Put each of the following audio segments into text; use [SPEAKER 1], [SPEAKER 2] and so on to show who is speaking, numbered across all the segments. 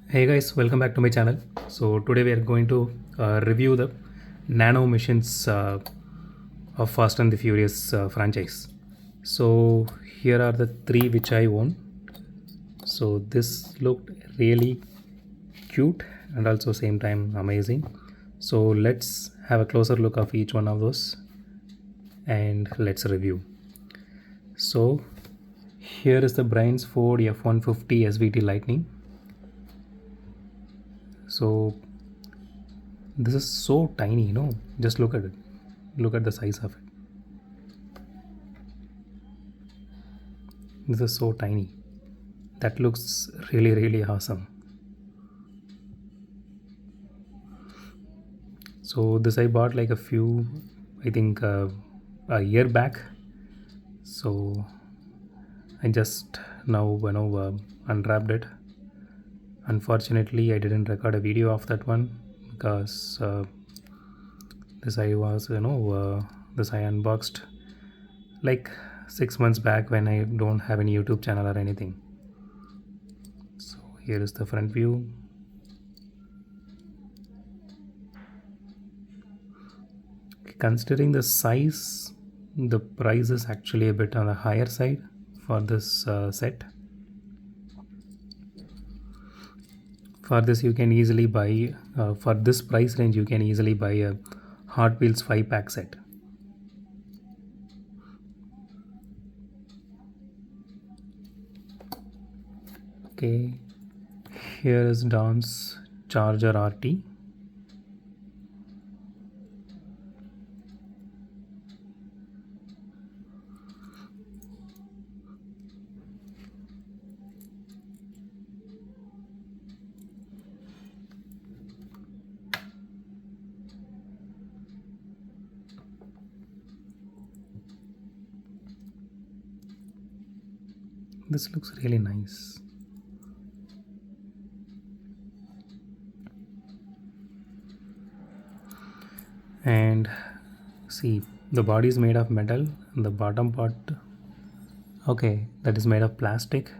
[SPEAKER 1] Hey guys, welcome back to my channel. So today we are going to review the Nano machines of Fast and the Furious franchise. So here are the three which I own. So this looked really cute and also same time amazing. So let's have a closer look of each one of those and let's review. So here is the Ford F150 SVT Lightning. So this is so tiny, just look at it. Look at the size of it. This is so tiny. That looks really awesome. So this I bought like I think a year back. So I just now unwrapped it. Unfortunately, I didn't record a video of that one because this I unboxed like 6 months back when I don't have any YouTube channel or anything. So here is the front view. Considering the size, the price is actually a bit on the higher side for this set. For this you can easily buy, for this price range you can easily buy a Hot Wheels 5-pack set. Okay, here is Don's Charger RT. This looks really nice. And see, the body is made of metal and the bottom part, okay, that is made of plastic,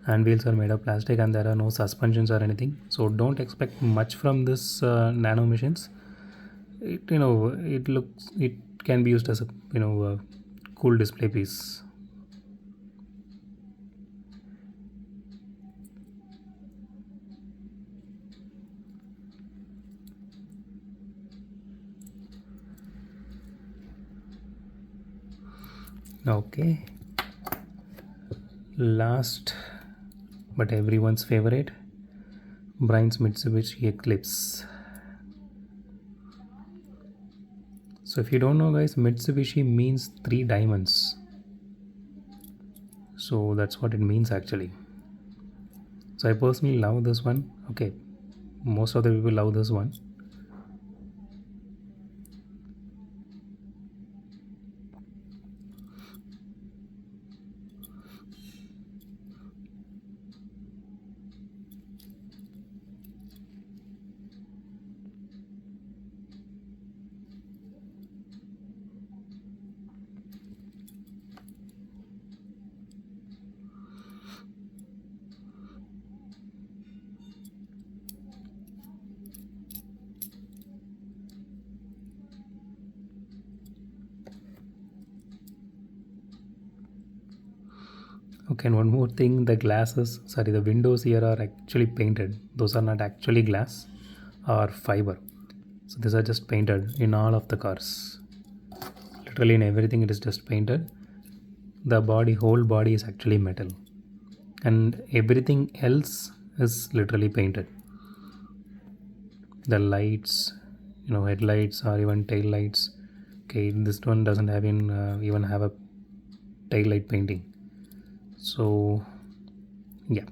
[SPEAKER 1] and wheels are made of plastic, and there are no suspensions or anything. So don't expect much from this Nano machines. It can be used as a cool display piece. Okay, last but everyone's favorite, Brian's Mitsubishi Eclipse. So if you don't know guys, Mitsubishi means 3 diamonds. So that's what it means actually. So I personally love this one. Okay, most of the people love this one. Okay, and one more thing, the windows here are actually painted. Those are not actually glass or fiber. So these are just painted in all of the cars. Literally in everything it is just painted. The whole body is actually metal. And everything else is literally painted. The lights, headlights or even tail lights. Okay, this one doesn't have even have a tail light painting. So yeah,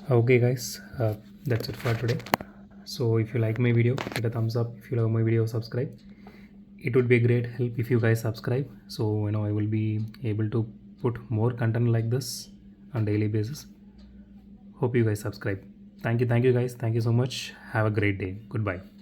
[SPEAKER 1] okay guys, that's it for today. So if you like my video, hit a thumbs up. If you love my video, subscribe. It would be a great help if you guys subscribe, so I will be able to put more content like this on daily basis. Hope you guys subscribe. Thank you guys. Thank you so much. Have a great day. Goodbye.